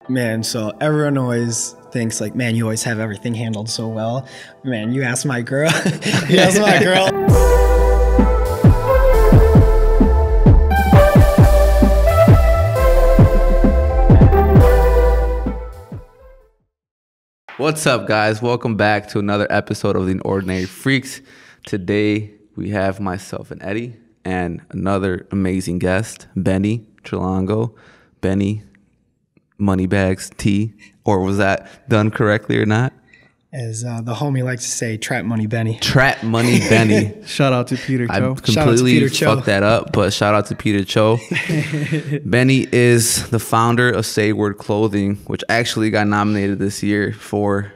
Man, so everyone always thinks like, man, you always have everything handled so well. Man, you ask my girl. You ask my girl. What's up, guys? Welcome back to another episode of The Ordinary Freaks. Today, we have myself and Eddie and another amazing guest, Benny Tralongo. Benny Moneybags T, or was that done correctly or not? As the homie likes to say, Trap Money Benny. Trap Money Benny. Shout out to Peter Cho. I completely fucked that up, but shout out to Peter Cho. Benny is the founder of Say Word Clothing, which actually got nominated this year for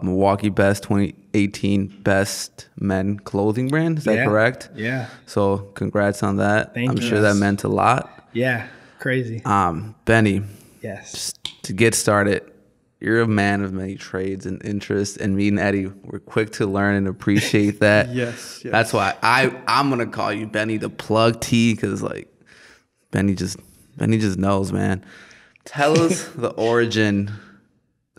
Milwaukee Best 2018 Best Men Clothing Brand. Is that correct? Yeah. So congrats on that. I'm sure that meant a lot. Yeah, crazy. Benny. Yes. Just to get started, you're a man of many trades and interests, and me and Eddie, we're quick to learn and appreciate that. Yes. That's why I'm gonna call you Benny the Plug T, because like Benny just knows, man. Tell us the origin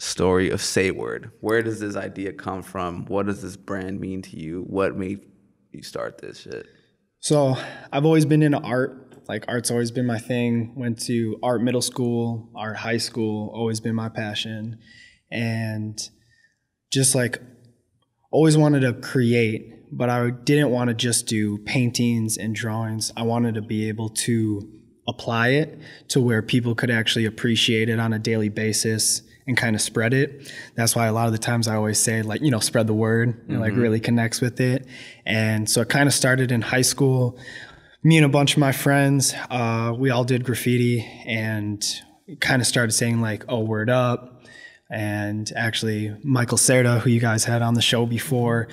story of Say Word. Where does this idea come from? What does this brand mean to you? What made you start this shit? So I've always been into art. Like, art's always been my thing. Went to art middle school, art high school, always been my passion. And just like always wanted to create, but I didn't want to just do paintings and drawings. I wanted to be able to apply it to where people could actually appreciate it on a daily basis and kind of spread it. That's why a lot of the times I always say, like, you know, spread the word, and like really connects with it. And so it kind of started in high school. Me and a bunch of my friends, we all did graffiti and kind of started saying like, oh, word up. And actually Michael Serta, who you guys had on the show before,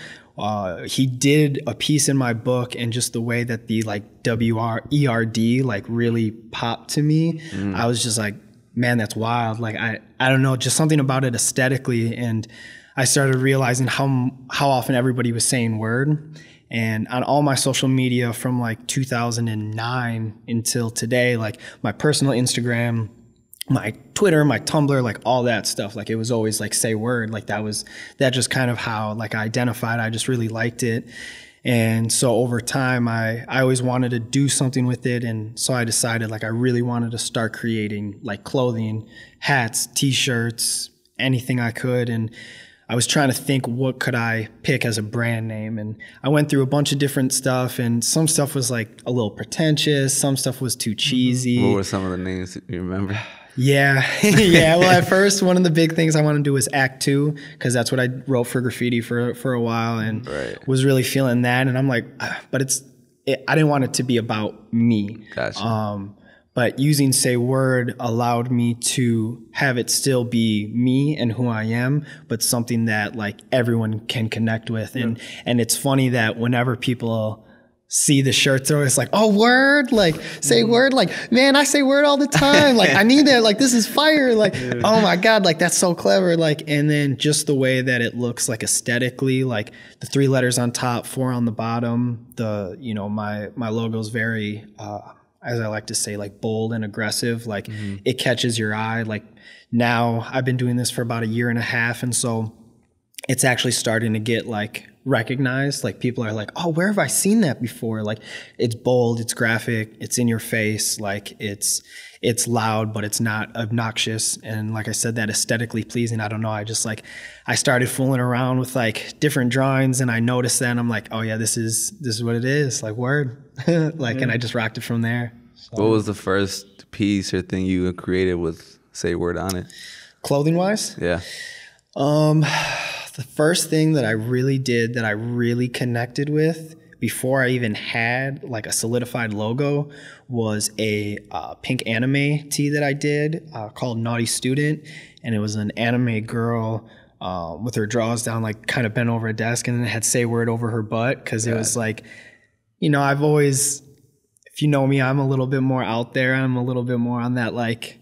he did a piece in my book, and just the way that the like WRERD like really popped to me. I was just like, man, that's wild. Like, I don't know, just something about it aesthetically. And I started realizing how often everybody was saying word. And on all my social media from like 2009 until today, like my personal Instagram, my Twitter, my Tumblr, like all that stuff, like it was always like Say Word. Like that just kind of how like I identified. I just really liked it. And so over time, I always wanted to do something with it. And so I decided like I really wanted to start creating like clothing, hats, t-shirts, anything I could. And I was trying to think, what could I pick as a brand name? And I went through a bunch of different stuff, and some stuff was like a little pretentious. Some stuff was too cheesy. What were some of the names you remember? Yeah. Yeah. Well, at first, one of the big things I wanted to do was Act 2, because that's what I wrote for graffiti for a while, and was really feeling that. And I'm like, but I didn't want it to be about me. Gotcha. But using Say Word allowed me to have it still be me and who I am, but something that like everyone can connect with. And it's funny that whenever people see the shirts, they're always like, oh, word, like say word, like, man, I say word all the time. Like, I need that. Like, this is fire. Like, oh my God, like that's so clever. Like, and then just the way that it looks like aesthetically, like the 3 letters on top, 4 on the bottom, my logo's very, as I like to say, like bold and aggressive, like it catches your eye. Like now I've been doing this for about 1.5 years. And so it's actually starting to get like recognized. Like people are like, oh, where have I seen that before? Like it's bold, it's graphic, it's in your face. Like it's loud, but it's not obnoxious. And like I said, that aesthetically pleasing. I don't know. I started fooling around with like different drawings, and I noticed that, and I'm like, oh yeah, this is what it is. Like word. Like, and I just rocked it from there. So. What was the first piece or thing you created with Say Word on it? Clothing wise? Yeah. The first thing that I really did that I really connected with before I even had like a solidified logo was a pink anime tee that I did called Naughty Student. And it was an anime girl with her drawers down, like kind of bent over a desk, and then it had Say Word over her butt, because it was like, you know, I've always, if you know me, I'm a little bit more out there. I'm a little bit more on that like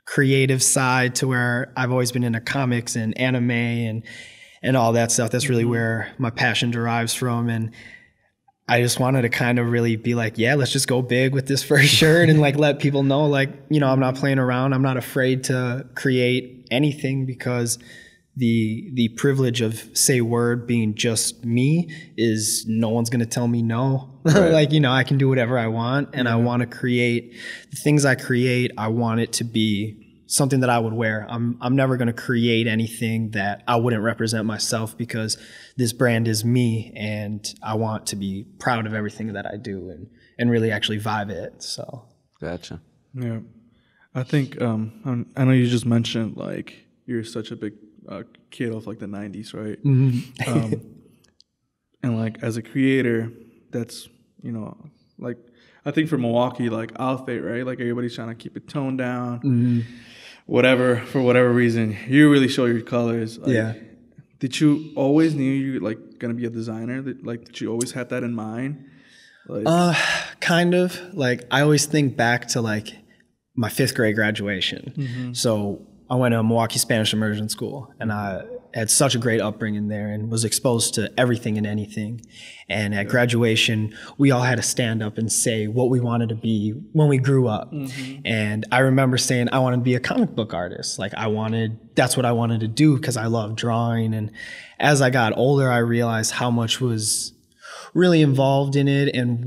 creative side, to where I've always been into comics and anime and all that stuff. That's really where my passion derives from. And I just wanted to kind of really be like, yeah, let's just go big with this first shirt and like let people know, like, you know, I'm not playing around. I'm not afraid to create anything, because the privilege of Say Word being just me is no one's going to tell me no. Right. Like, you know, I can do whatever I want, and I want to create the things I create. I want it to be something that I would wear. I'm never going to create anything that I wouldn't represent myself, because this brand is me, and I want to be proud of everything that I do and really actually vibe it. So. Gotcha. Yeah. I think, I know you just mentioned like you're such a big kid of like the 90s, right? Mm-hmm. And like as a creator, that's, you know, like I think for Milwaukee, like outfit, right? Like everybody's trying to keep it toned down. Mm-hmm. Whatever, for whatever reason, you really show your colors. Like, yeah. Did you always knew you like gonna be a designer? Did you always had that in mind? Like, kind of. Like I always think back to like my 5th grade graduation. Mm-hmm. So I went to Milwaukee Spanish Immersion School, and I had such a great upbringing there and was exposed to everything and anything. And at graduation, we all had to stand up and say what we wanted to be when we grew up. Mm-hmm. And I remember saying I wanted to be a comic book artist. Like that's what I wanted to do, because I love drawing. And as I got older, I realized how much was really involved in it, and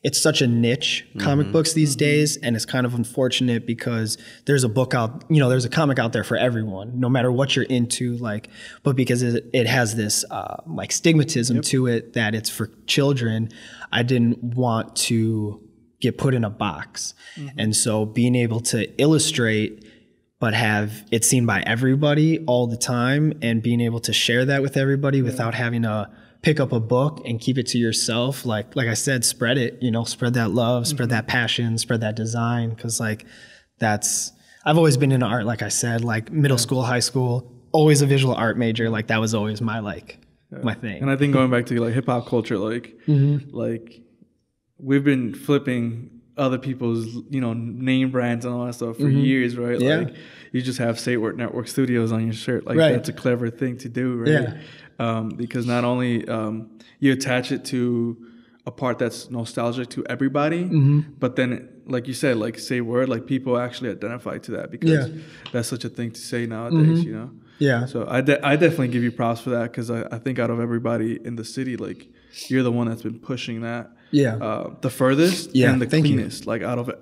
it's such a niche, comic books these days, and it's kind of unfortunate because there's a book out, you know, there's a comic out there for everyone, no matter what you're into, like, but because it has this like stigmatism to it that it's for children, I didn't want to get put in a box. Mm-hmm. And so being able to illustrate but have it seen by everybody all the time, and being able to share that with everybody without having to pick up a book and keep it to yourself. Like I said, spread it, you know, spread that love, spread that passion, spread that design. Cause like I've always been into art. Like I said, like middle school, high school, always a visual art major. Like that was always my my thing. And I think going back to like hip hop culture, like, like we've been flipping other people's, you know, name brands and all that stuff for years, right? Yeah. Like you just have Say Word Network Studios on your shirt. Like that's a clever thing to do, right? Yeah. Because not only you attach it to a part that's nostalgic to everybody, but then, like you said, like Say Word, like people actually identify to that, because that's such a thing to say nowadays, you know? Yeah. So I definitely give you props for that, because I think out of everybody in the city, like you're the one that's been pushing that. Yeah. The furthest and the cleanest, like out of it.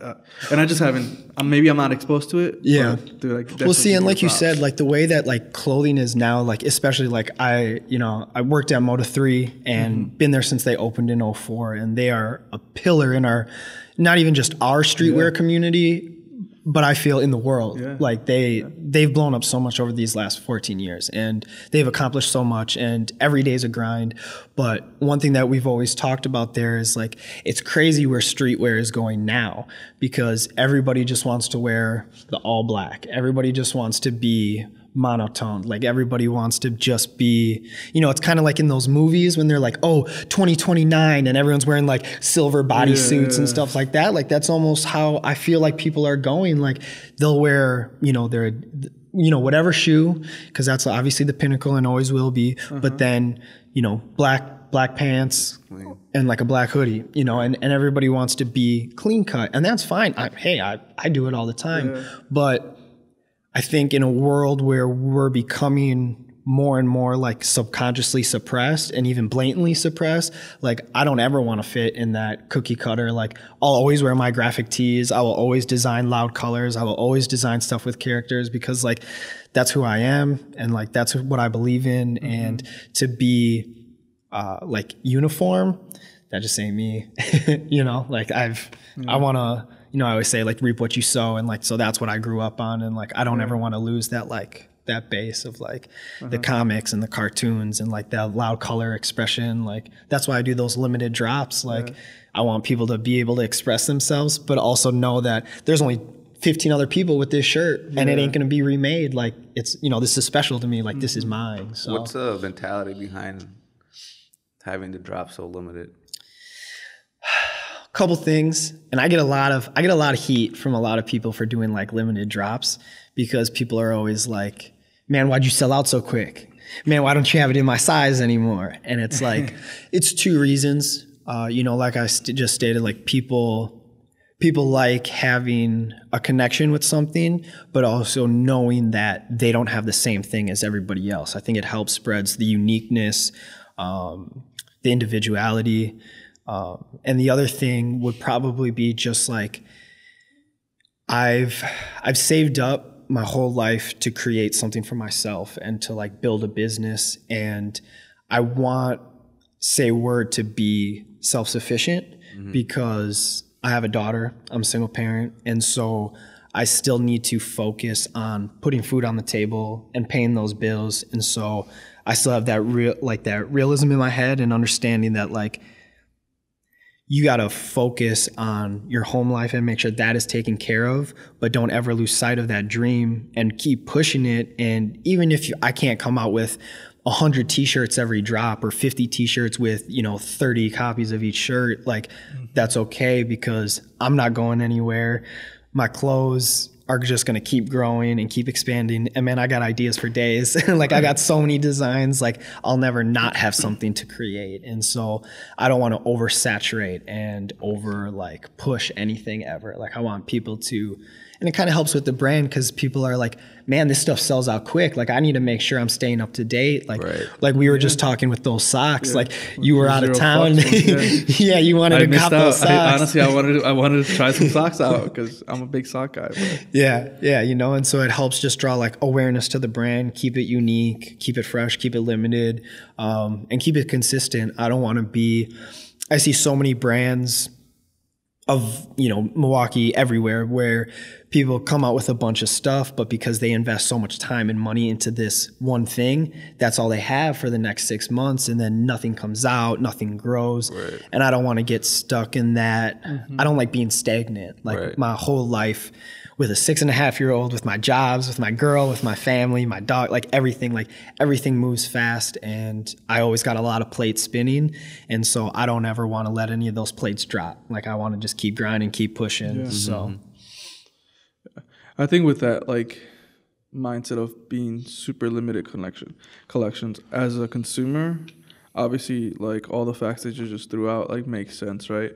And I just haven't, maybe I'm not exposed to it. Yeah. But, dude, like, well, see, and like you said, like the way that like clothing is now, like, especially like I worked at Moda 3 and been there since they opened in 2004, and they are a pillar in our, not even just our streetwear community, but I feel in the world. Like they've blown up so much over these last 14 years, and they've accomplished so much, and every day's a grind. But one thing that we've always talked about there is like, it's crazy where streetwear is going now, because everybody just wants to wear the all black. Everybody just wants to be monotone. Like everybody wants to just be, you know, it's kind of like in those movies when they're like, oh, 2029, and everyone's wearing like silver bodysuits and stuff like that. Like that's almost how I feel like people are going. Like they'll wear, you know, whatever shoe, because that's obviously the pinnacle and always will be. But then, you know, black pants and like a black hoodie, you know, and everybody wants to be clean cut, and that's fine. I do it all the time. But I think in a world where we're becoming more and more like subconsciously suppressed and even blatantly suppressed, like I don't ever want to fit in that cookie cutter. Like I'll always wear my graphic tees. I will always design loud colors. I will always design stuff with characters, because like that's who I am, and like that's what I believe in. And to be like uniform, that just ain't me. You know, like I want to, you know, I always say like reap what you sow, and like, so that's what I grew up on. And like, I don't ever want to lose that, like that base of like the comics and the cartoons and like that loud color expression. Like, that's why I do those limited drops. Like I want people to be able to express themselves, but also know that there's only 15 other people with this shirt and it ain't going to be remade. Like it's, you know, this is special to me. Like this is mine. So what's the mentality behind having the drop so limited? Couple things, and I get a lot of heat from a lot of people for doing like limited drops, because people are always like, man, why'd you sell out so quick? man, why don't you have it in my size anymore? And it's like, it's two reasons. Like I just stated, like people like having a connection with something, but also knowing that they don't have the same thing as everybody else. I think it helps spreads the uniqueness, the individuality. And the other thing would probably be just like, I've saved up my whole life to create something for myself and to like build a business. And I want Say Word to be self-sufficient because I have a daughter, I'm a single parent. And so I still need to focus on putting food on the table and paying those bills. And so I still have that realism in my head and understanding that like, you got to focus on your home life and make sure that is taken care of, but don't ever lose sight of that dream and keep pushing it. And even if I can't come out with 100 t-shirts every drop or 50 t-shirts with, 30 copies of each shirt, like that's okay because I'm not going anywhere. My clothes are just going to keep growing and keep expanding. And man, I got ideas for days. Like I got so many designs, like I'll never not have something to create. And so I don't want to oversaturate and over like push anything ever. Like I want people to, and it kind of helps with the brand because people are like, man, this stuff sells out quick. Like I need to make sure I'm staying up to date. Like, like we were just talking with those socks, like you were out of town. Yeah, you wanted to cop those socks. Honestly, I wanted to try some socks out because I'm a big sock guy. But. Yeah. And so it helps just draw like awareness to the brand, keep it unique, keep it fresh, keep it limited, and keep it consistent. I don't want to be, I see so many brands of, Milwaukee everywhere where people come out with a bunch of stuff, but because they invest so much time and money into this one thing, that's all they have for the next 6 months. And then nothing comes out, nothing grows. Right. And I don't want to get stuck in that. I don't like being stagnant. Like my whole life with a 6.5-year-old, with my jobs, with my girl, with my family, my dog, like everything moves fast. And I always got a lot of plates spinning. And so I don't ever want to let any of those plates drop. Like I want to just keep grinding, keep pushing. Yeah. So I think with that, like mindset of being super limited collections as a consumer, obviously like all the facts that you just threw out like makes sense, right?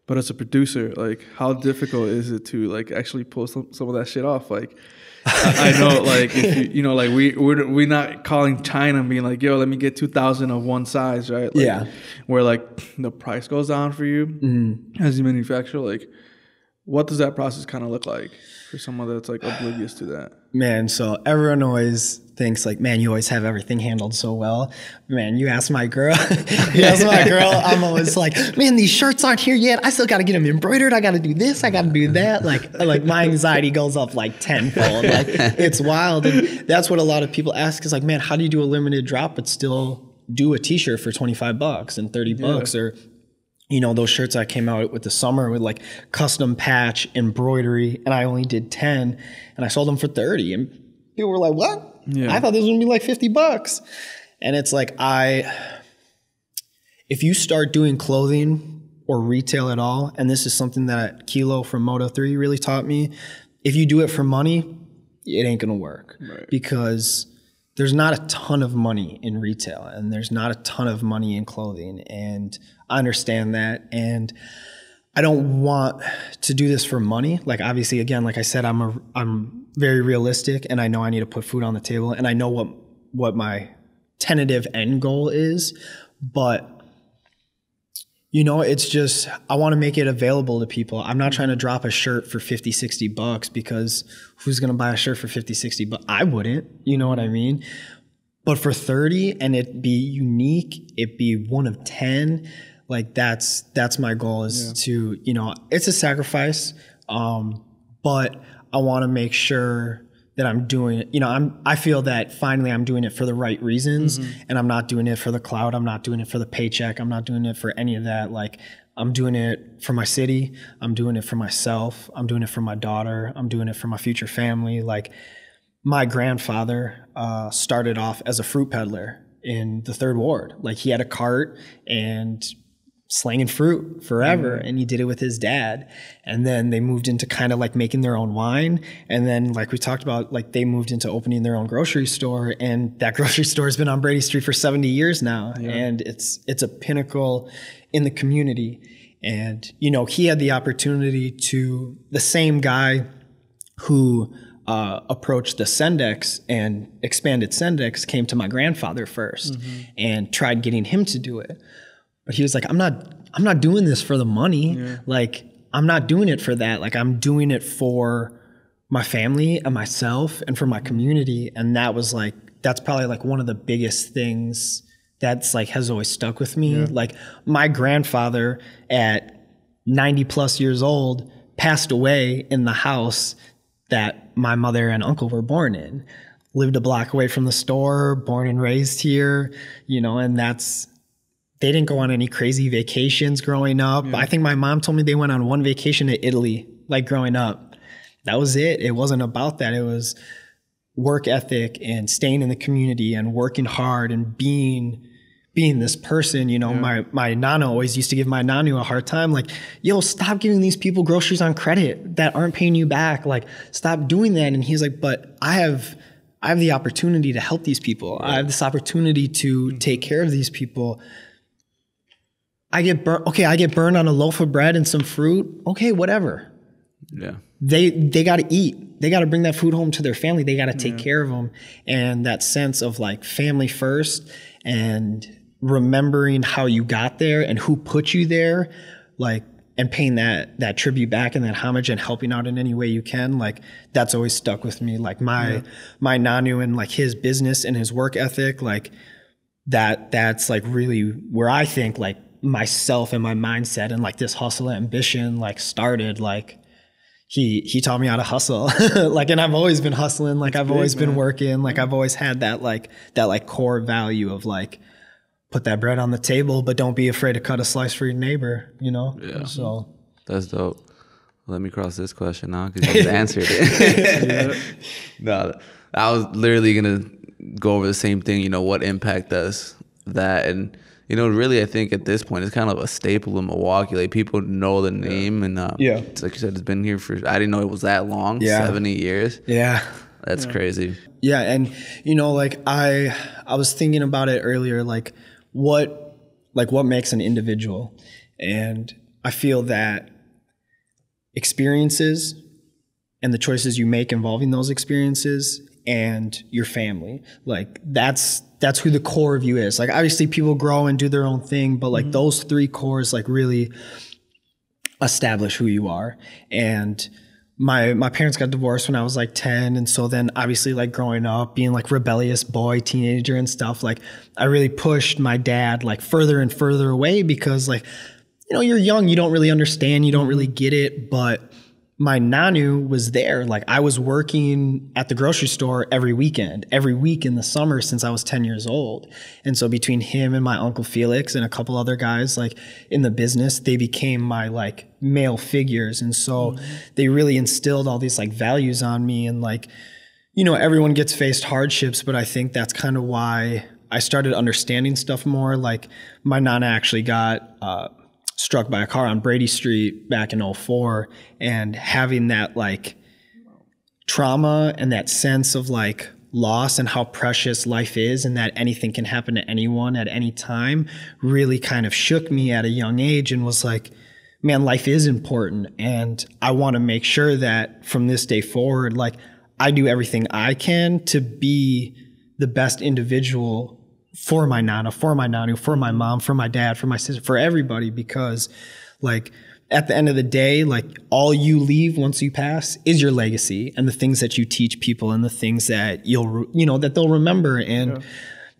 But as a producer, like how difficult is it to like actually pull some of that shit off? Like I know like if like we're not calling China and being like, yo, let me get 2,000 of one size, right? Like, where like the price goes down for you as a manufacturer, like what does that process kind of look like for someone that's like oblivious to that? Man, so everyone always thinks like, man, you always have everything handled so well. Man, you ask my girl, I'm always like, man, these shirts aren't here yet. I still got to get them embroidered. I got to do this. I got to do that. Like my anxiety goes up like tenfold. Like it's wild. And that's what a lot of people ask is like, man, how do you do a limited drop but still do a t-shirt for $25 and $30 or those shirts I came out with the summer with like custom patch embroidery and I only did 10 and I sold them for 30 and people were like, what? Yeah. I thought this was gonna be like $50. And it's like, if you start doing clothing or retail at all, and this is something that Kilo from Moto3 really taught me, if you do it for money, it ain't gonna work because there's not a ton of money in retail and there's not a ton of money in clothing. And I understand that. And I don't want to do this for money. Like obviously, again, like I said, I'm very realistic and I know I need to put food on the table and I know what my tentative end goal is, but it's just, I want to make it available to people. I'm not trying to drop a shirt for $50-$60 because who's going to buy a shirt for $50-$60? I wouldn't, you know what I mean? But for 30 and it be unique, it be one of 10, like that's my goal is to, it's a sacrifice. But I want to make sure that I'm doing it. I feel that finally I'm doing it for the right reasons and I'm not doing it for the clout. I'm not doing it for the paycheck. I'm not doing it for any of that. Like I'm doing it for my city. I'm doing it for myself. I'm doing it for my daughter. I'm doing it for my future family. Like my grandfather started off as a fruit peddler in the 3rd Ward. Like he had a cart and slanging fruit forever, and he did it with his dad. And then they moved into kind of like making their own wine, and then like we talked about, like they moved into opening their own grocery store, and that grocery store has been on Brady Street for 70 years now. And it's a pinnacle in the community. And you know, he had the opportunity to, the same guy who approached the Sendex and expanded Sendex came to my grandfather first and tried getting him to do it. But he was like, I'm not doing this for the money. Yeah. Like, I'm not doing it for that. Like, I'm doing it for my family and myself and for my community. And that was like, that's probably like one of the biggest things that's like has always stuck with me. Yeah. Like, my grandfather at 90 plus years old passed away in the house that my mother and uncle were born in. Lived a block away from the store, born and raised here, you know, and they didn't go on any crazy vacations growing up. Yeah. I think my mom told me they went on one vacation to Italy, like growing up. That was it. It wasn't about that. It was work ethic and staying in the community and working hard and being this person. You know, my nana always used to give my nanu a hard time. Like, yo, stop giving these people groceries on credit that aren't paying you back. Like, stop doing that. And he's like, but I have the opportunity to help these people. I have this opportunity to take care of these people. I get burned on a loaf of bread and some fruit. Okay, whatever. Yeah. They got to eat. They got to bring that food home to their family. They got to take care of them. And that sense of like family first and remembering how you got there and who put you there, like, and paying that tribute back and that homage and helping out in any way you can, like, that's always stuck with me. Like my nanu and like his business and his work ethic, like that's like really where I think like myself and my mindset and like this hustle ambition like started. Like he taught me how to hustle. Like, and I've always been hustling. Like, I've always been working. Like, I've always had that core value of like, put that bread on the table, but don't be afraid to cut a slice for your neighbor, you know? Yeah. So that's dope. Let me cross this question now because you just answered it. No, I was literally going to go over the same thing, you know, what impact does that? And, you know, really, I think at this point, it's kind of a staple in Milwaukee. Like, people know the name. And it's like you said, it's been here for, I didn't know it was that long, 70 years. Yeah. That's crazy. Yeah. And, you know, like I was thinking about it earlier, like what makes an individual? And I feel that experiences and the choices you make involving those experiences and your family, like that's who the core of you is. Like, obviously people grow and do their own thing, but like those three cores like really establish who you are. And my parents got divorced when I was like 10. And so then obviously like growing up, being like rebellious boy, teenager and stuff, like I really pushed my dad like further and further away because like, you know, you're young, you don't really understand, you don't really get it. But my nanu was there. Like, I was working at the grocery store every week in the summer since I was 10 years old. And so between him and my uncle Felix and a couple other guys like in the business, they became my like male figures. And so they really instilled all these like values on me. And like, you know, everyone gets faced hardships, but I think that's kind of why I started understanding stuff more. Like, my nana actually got struck by a car on Brady Street back in 2004, and having that like trauma and that sense of like loss and how precious life is and that anything can happen to anyone at any time really kind of shook me at a young age and was like, man, life is important. And I want to make sure that from this day forward, like I do everything I can to be the best individual for my nana, for my nanu, for my mom, for my dad, for my sister, for everybody, because like at the end of the day, like all you leave once you pass is your legacy and the things that you teach people and the things that that they'll remember. And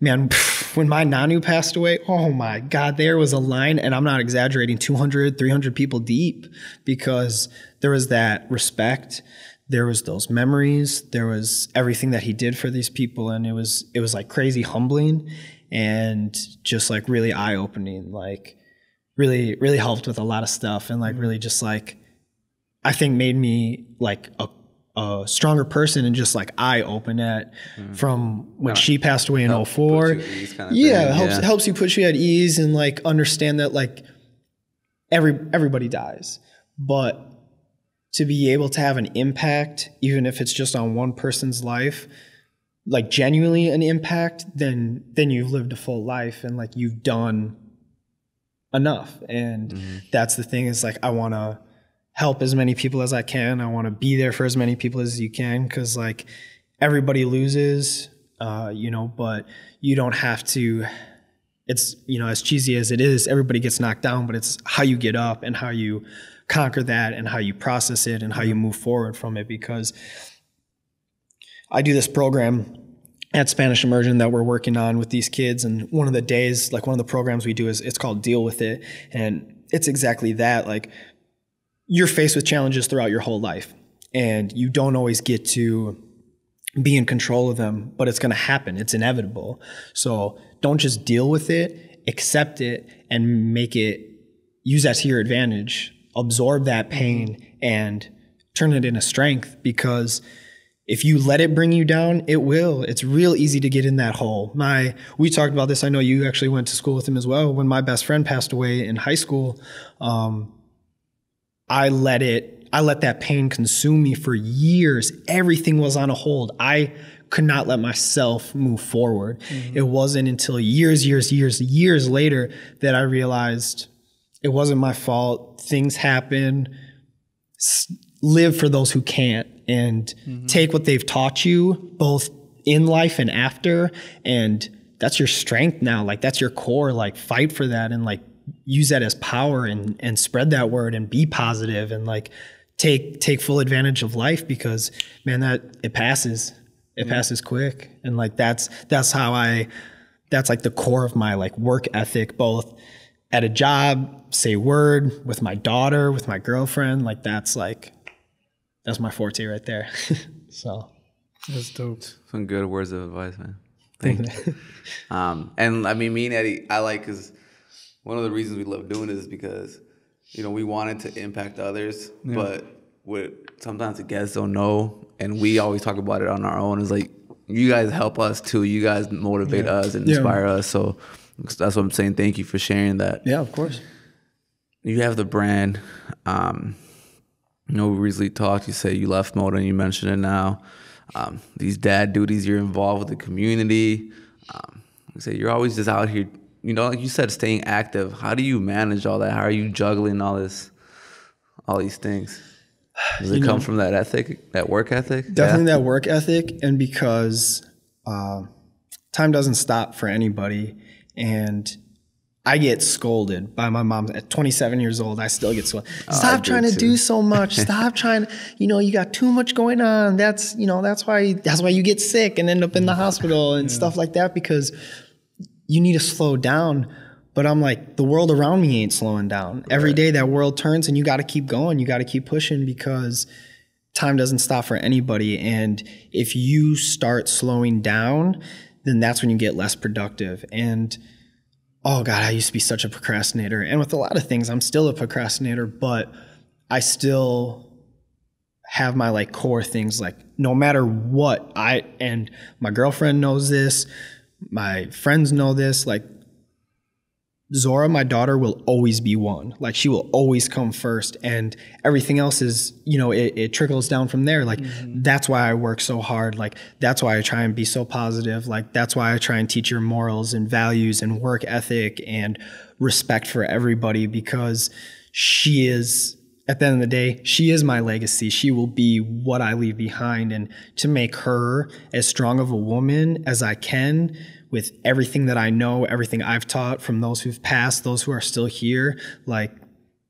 man, when my nanu passed away, oh my God, there was a line, and I'm not exaggerating, 200, 300 people deep, because there was that respect. There was those memories, there was everything that he did for these people. And it was like crazy humbling and just like really eye-opening, like really, really helped with a lot of stuff. And like really just like, I think made me like a stronger person and just like eye-open at from when she passed away in 2004. Helps you put you at ease and like understand that like everybody dies, but to be able to have an impact, even if it's just on one person's life, like genuinely an impact, then you've lived a full life and like you've done enough. And that's the thing, is like, I want to help as many people as I can. I want to be there for as many people as you can, because like everybody loses, you know, but you don't have to. It's, you know, as cheesy as it is, everybody gets knocked down, but it's how you get up and how you conquer that and how you process it and how you move forward from it. Because I do this program at Spanish Immersion that we're working on with these kids, and one of the days, like one of the programs we do, is it's called Deal With It, and it's exactly that. Like, you're faced with challenges throughout your whole life, and you don't always get to be in control of them, but it's going to happen. It's inevitable. So don't just deal with it, accept it, and use that to your advantage. Absorb that pain and turn it into strength, because if you let it bring you down, it will. It's real easy to get in that hole. We talked about this. I know you actually went to school with him as well. When my best friend passed away in high school, I let that pain consume me for years. Everything was on a hold. I could not let myself move forward. It wasn't until years later that I realized it wasn't my fault. Things happen. Live for those who can't, and take what they've taught you, both in life and after. And that's your strength now. Like, that's your core. Like, fight for that, and like use that as power, and spread that word, and be positive, and like take full advantage of life, because man, it passes quick. And like, that's like the core of my like work ethic, both at a job, say word, with my daughter, with my girlfriend. Like, that's my forte right there. So That's dope. Some good words of advice, man. Thank you. And I mean, me and Eddie, because one of the reasons we love doing this is because, you know, we wanted to impact others, but sometimes the guests don't know, and we always talk about it on our own. It's like, you guys help us too. You guys motivate us and inspire us. So that's what I'm saying. Thank you for sharing that. Yeah, of course. You have the brand. You know, we recently talked. You say you left Moda, and you mentioned it now. These dad duties, you're involved with the community. You say you're always just out here, you know, like you said, staying active. How do you manage all that? How are you juggling all these things? Does it come from that ethic, that work ethic? Definitely that work ethic, and because time doesn't stop for anybody, and I get scolded by my mom at 27 years old. I still get scolded. Stop trying to do so much. Stop trying to, you got too much going on. That's why you get sick and end up in the hospital and stuff like that, because you need to slow down. But I'm like, the world around me ain't slowing down. Every day that world turns, and you got to keep going. You got to keep pushing, because time doesn't stop for anybody. And if you start slowing down, then that's when you get less productive. And oh God, I used to be such a procrastinator. And with a lot of things, I'm still a procrastinator, but I still have my like core things. Like, no matter what, and my girlfriend knows this, my friends know this, like, Zora, my daughter, will always be one. Like, she will always come first, and everything else is, it trickles down from there. Like, that's why I work so hard. Like, that's why I try and be so positive. Like, that's why I try and teach her morals and values and work ethic and respect for everybody, because she is, at the end of the day, she is my legacy. She will be what I leave behind, and to make her as strong of a woman as I can, with everything that I know, everything I've taught from those who've passed, those who are still here, like,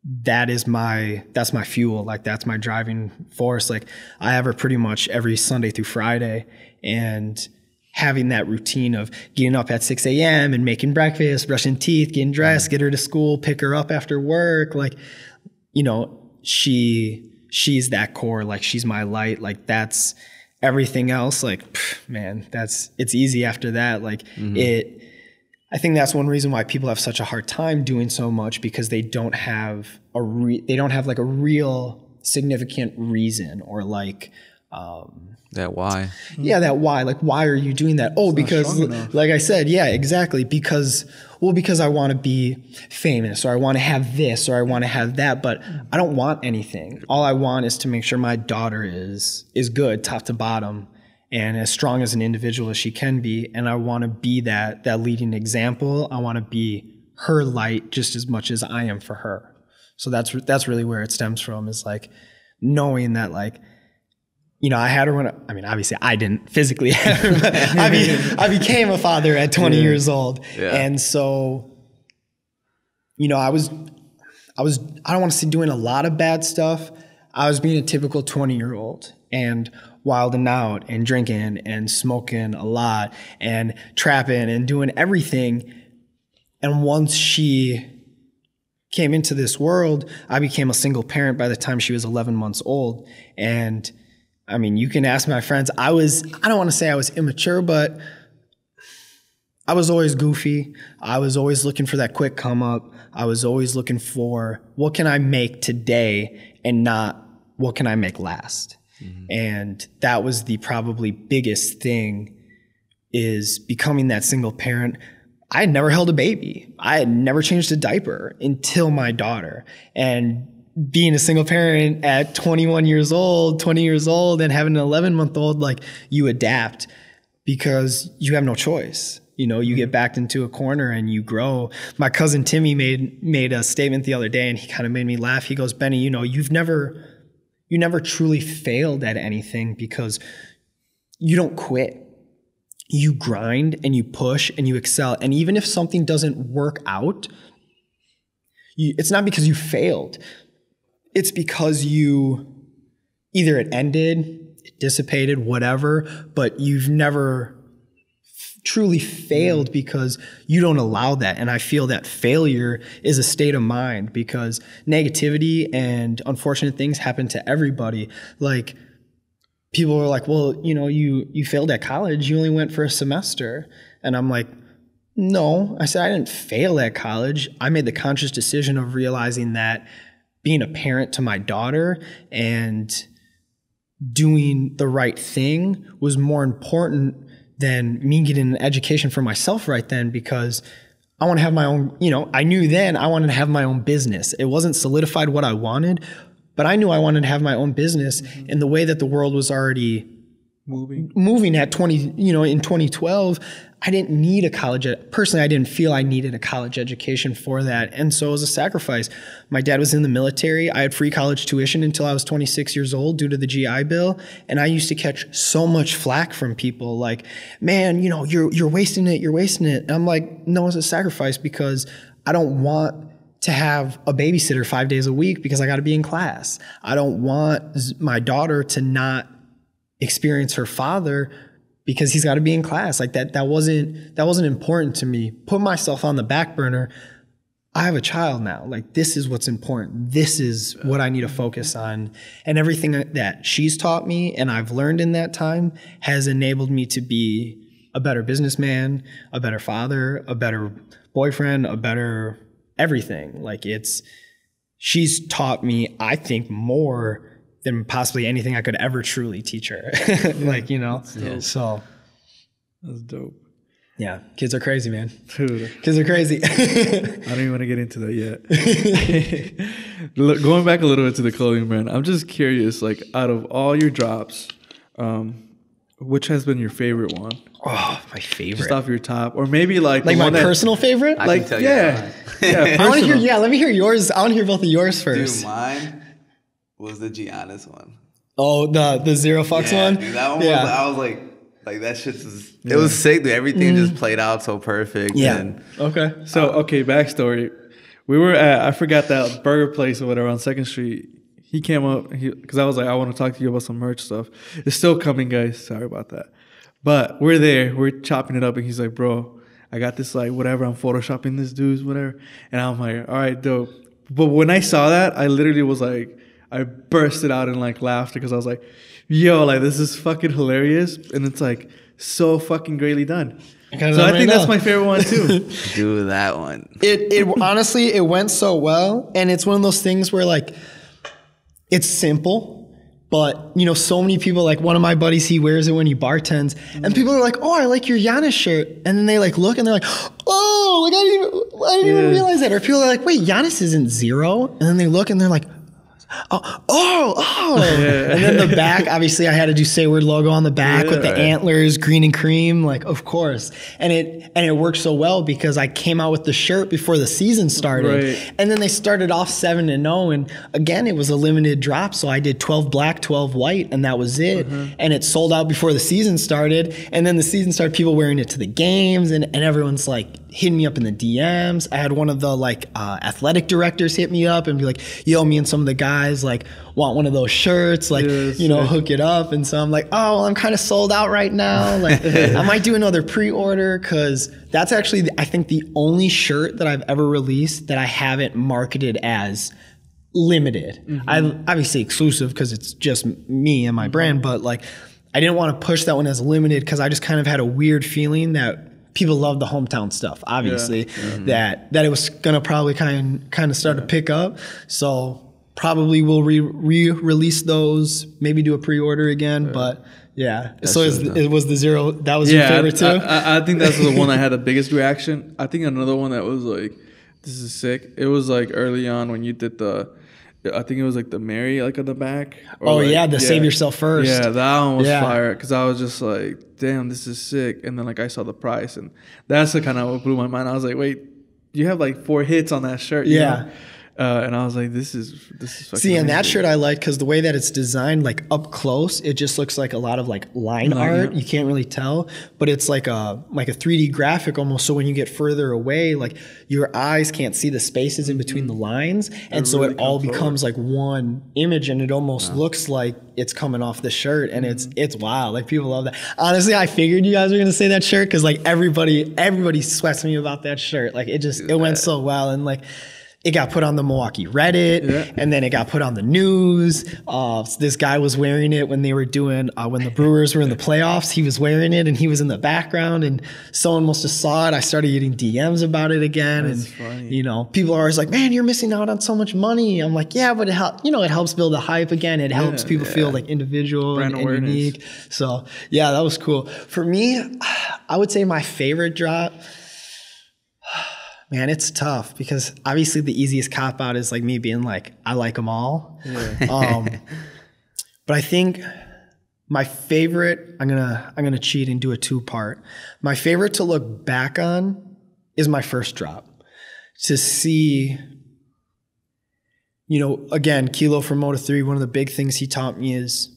that's my fuel. Like, that's my driving force. Like, I have her pretty much every Sunday through Friday, and having that routine of getting up at 6 a.m. and making breakfast, brushing teeth, getting dressed, get her to school, pick her up after work. Like, she's that core. Like, she's my light. Like, that's everything else. Like, man, it's easy after that. Like, I think that's one reason why people have such a hard time doing so much, because they don't have like a real significant reason, or like That why? Yeah, that why. Like, why are you doing that? Oh, because, like I said, yeah, exactly. Because I want to be famous, or I want to have this, or I want to have that, but I don't want anything. All I want is to make sure my daughter is good, top to bottom, and as strong as an individual as she can be. And I want to be that leading example. I want to be her light just as much as I am for her. So that's really where it stems from, is like knowing that, like, you know, I had her when obviously I didn't physically have her, but I became a father at 20 years old. Yeah. And so, you know, I don't want to say doing a lot of bad stuff. I was being a typical 20-year-old and wilding out and drinking and smoking a lot and trapping and doing everything. And once she came into this world, I became a single parent by the time she was 11 months old. And I mean, you can ask my friends. I don't want to say I was immature, but I was always goofy. I was always looking for that quick come up. I was always looking for, what can I make today and not what can I make last? Mm-hmm. And that was the probably biggest thing, is becoming that single parent. I had never held a baby. I had never changed a diaper until my daughter. And being a single parent at 20 years old and having an 11-month-old, like, you adapt because you have no choice. You know, you get backed into a corner and you grow. My cousin Timmy made a statement the other day, and he kind of made me laugh. He goes, Benny, you know, you never truly failed at anything because you don't quit. You grind and you push and you excel. And even if something doesn't work out, it's not because you failed. It's because either it ended, it dissipated, whatever, but you've never truly failed because you don't allow that. And I feel that failure is a state of mind, because negativity and unfortunate things happen to everybody. Like, people are like, well, you know, you failed at college. You only went for a semester. And I'm like, no, I said I didn't fail at college. I made the conscious decision of realizing that being a parent to my daughter and doing the right thing was more important than me getting an education for myself right then, because I want to have my own, you know, I knew then I wanted to have my own business. It wasn't solidified what I wanted, but I knew I wanted to have my own business in the way that the world was already moving at in 2012. I didn't need a college. Personally, I didn't feel I needed a college education for that. And so it was a sacrifice. My dad was in the military. I had free college tuition until I was 26 years old due to the GI Bill. And I used to catch so much flack from people like, man, you know, you're wasting it. You're wasting it. And I'm like, no, it's a sacrifice, because I don't want to have a babysitter 5 days a week because I got to be in class. I don't want my daughter to not experience her father because he's got to be in class. Like that wasn't important to me. Put myself on the back burner. I have a child now. Like, this is what's important. This is what I need to focus on. And everything that she's taught me and I've learned in that time has enabled me to be a better businessman, a better father, a better boyfriend, a better everything. Like, she's taught me, I think, more than possibly anything I could ever truly teach her. Like, you know, so that's dope. Yeah. Kids are crazy, man. Dude. Kids are crazy. I don't even want to get into that yet. Going back a little bit to the clothing brand, I'm just curious, like, out of all your drops, which has been your favorite one? Oh, my favorite. Just off your top, or maybe like my personal favorite. I can tell you. Yeah. I want to hear. Yeah, let me hear yours. I want to hear both of yours first. Dude, mine was the Giannis one. Oh, the zero fucks one. Dude, that one. Yeah. I was like that shit's just. It was sick. Dude. Everything just played out so perfect. Yeah. And, okay. So backstory. We were at, I forgot, that burger place or whatever on 2nd Street. He came up because I was like, I want to talk to you about some merch stuff. It's still coming, guys. Sorry about that. But we're there, we're chopping it up, and he's like, bro, I got this, like, whatever, I'm photoshopping this dude's whatever. And I'm like, all right, dope. But when I saw that, I literally was like, I bursted out in, like, laughter, because I was like, yo, like, this is fucking hilarious. And it's, like, so fucking greatly done. So I think that's my favorite one, too. Do that one. It honestly, it went so well. And it's one of those things where, like, it's simple, But, you know, so many people, like one of my buddies, he wears it when he bartends, and people are like, oh, I like your Giannis shirt. And then they like look and they're like, oh, like I didn't even realize that. Or people are like, wait, Giannis isn't 0. And then they look and they're like, oh. And then the back, obviously I had to do Say Word logo on the back with the antlers, green and cream, like of course. And it worked so well because I came out with the shirt before the season started. Right. And then they started off 7-0, and again it was a limited drop, so I did 12 black, 12 white, and that was it. And it sold out before the season started. And then the season started, people wearing it to the games, and everyone's like hitting me up in the DMs. I had one of the like athletic directors hit me up and be like, yo, me and some of the guys like want one of those shirts, like, you know, hook it up. And so I'm like, oh, well, I'm kind of sold out right now. Like I might do another pre-order, because that's actually, I think, the only shirt that I've ever released that I haven't marketed as limited. I obviously exclusive because it's just me and my brand, but like I didn't want to push that one as limited because I just kind of had a weird feeling that people love the hometown stuff, obviously, that it was gonna probably kind of start to pick up. So probably we'll re-release those, maybe do a pre-order again. But yeah, so it was the 0. That was your favorite too? I think that's the one that had the biggest reaction. I think another one that was like, this is sick. It was like early on when you did I think it was like the Mary, like on the back. Oh, like, Save Yourself First. Yeah, that one was fire, because I was just like, damn, this is sick. And then like I saw the price, and that's the kind of what blew my mind. I was like, wait, you have like 4 hits on that shirt. You know? And I was like, this is fucking See, and amazing. that shirt I like because the way that it's designed, like up close, it just looks like a lot of like line art. You can't really tell, but it's like a 3D graphic almost. So when you get further away, like your eyes can't see the spaces in between the lines, and so it all becomes like one image, and it almost looks like it's coming off the shirt, and it's wild. Like people love that. Honestly, I figured you guys were gonna say that shirt because like everybody sweats me about that shirt. Like it went so well, and like. It got put on the Milwaukee Reddit, and then it got put on the news. This guy was wearing it when they were doing, when the Brewers were in the playoffs. He was wearing it, and he was in the background, and someone must have saw it. I started getting DMs about it again. That's and funny. You know, people are always like, man, you're missing out on so much money. I'm like, yeah, but it helps build the hype again. It helps people feel like individual and unique. So yeah, that was cool. For me, I would say my favorite drop, man, it's tough because obviously the easiest cop out is like me being like, I like them all. But I think my favorite, I'm gonna cheat and do a 2-part. My favorite to look back on is my first drop. To see, you know, again, Kilo from Moto3, one of the big things he taught me is,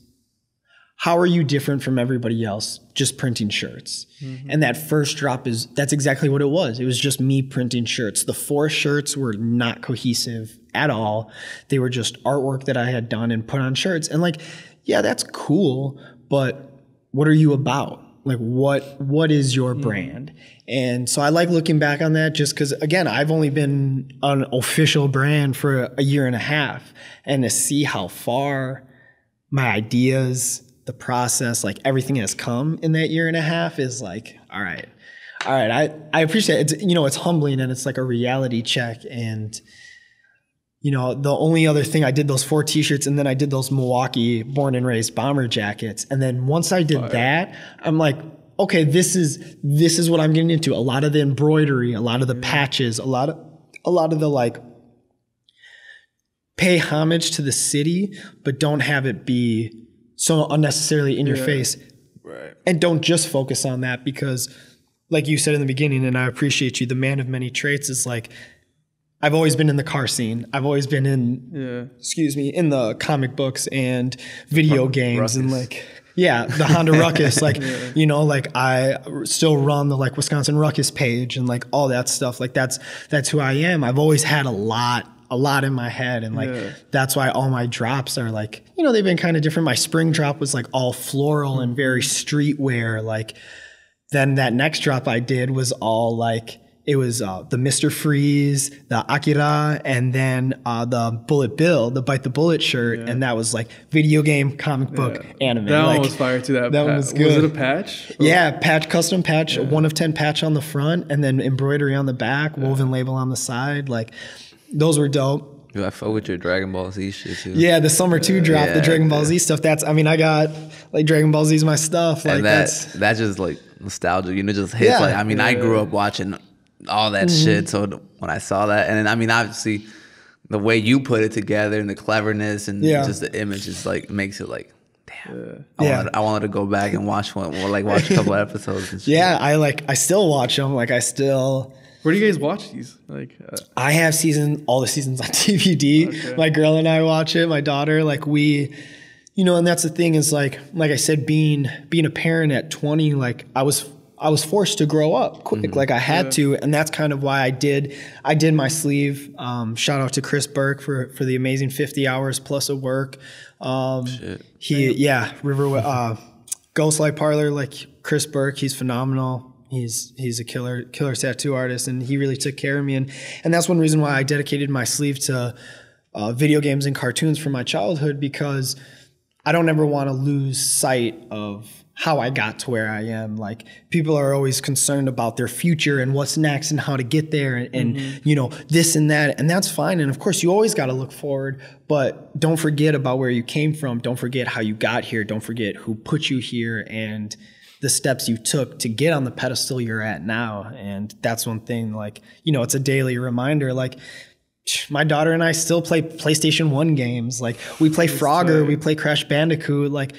how are you different from everybody else just printing shirts? And that first drop that's exactly what it was. It was just me printing shirts. The 4 shirts were not cohesive at all. They were just artwork that I had done and put on shirts. And like, yeah, that's cool, but what are you about? Like what is your brand? And so I like looking back on that just because, again, I've only been an official brand for a year and a half, and to see how far my ideas, the process, like everything has come in that year and a half is like, all right. I appreciate it. It's humbling, and it's like a reality check. And, the only other thing, I did those 4 t-shirts, and then I did those Milwaukee born and raised bomber jackets. And then once I did that, I'm like, okay, this is what I'm getting into. A lot of the embroidery, a lot of the patches, a lot of the like, pay homage to the city, but don't have it be so unnecessarily in your face. Right. And don't just focus on that, because like you said in the beginning, and I appreciate you, the man of many traits is like, I've always been in the car scene. I've always been in the comic books and video games Ruckus. And like, the Honda Ruckus, like, like I still run the like Wisconsin Ruckus page and like all that stuff. Like that's who I am. I've always had a lot in my head, and like that's why all my drops are like, they've been kind of different. My spring drop was like all floral and very streetwear. Like then that next drop I did was all like, it was the Mr. Freeze, the Akira, and then the Bullet Bill, the Bite the Bullet shirt, and that was like video game, comic book, anime. That like, one was fire too. That one was good. Was it a patch? Yeah, custom patch, 1 of 10 patch on the front, and then embroidery on the back, woven label on the side. Like those were dope. Yo, I fuck with your Dragon Ball Z shit too. Yeah, the Summer 2 drop, the Yeah. Dragon Ball Z stuff. I mean, I got like Dragon Ball Z's my stuff. Like And that's just like nostalgia, you know, just hits. Yeah. Like, I mean, I grew up watching all that shit. So when I saw that, and then, I mean, obviously the way you put it together and the cleverness and just the image is like, makes it like, damn. I wanted to go back and watch one, or like watch a couple episodes and shit. Yeah, I still watch them. Like Where do you guys watch these? Like, I have all the seasons on DVD. Okay. My girl and I watch it. My daughter, like we, you know, and that's the thing is like I said, being a parent at 20, like I was forced to grow up quick. Like I had to, and that's kind of why I did my sleeve. Shout out to Chris Burke for the amazing 50 hours plus of work. Ghostlight Parlor, like Chris Burke, he's phenomenal. He's a killer tattoo artist, and he really took care of me. And that's one reason why I dedicated my sleeve to video games and cartoons from my childhood, because I don't ever want to lose sight of how I got to where I am. Like people are always concerned about their future and what's next and how to get there and you know, this and that, and that's fine. And of course you always got to look forward, but don't forget about where you came from. Don't forget how you got here. Don't forget who put you here and the steps you took to get on the pedestal you're at now. And that's one thing, like, you know, it's a daily reminder. Like my daughter and I still play PlayStation 1 games. Like we play Frogger, we play Crash Bandicoot, like,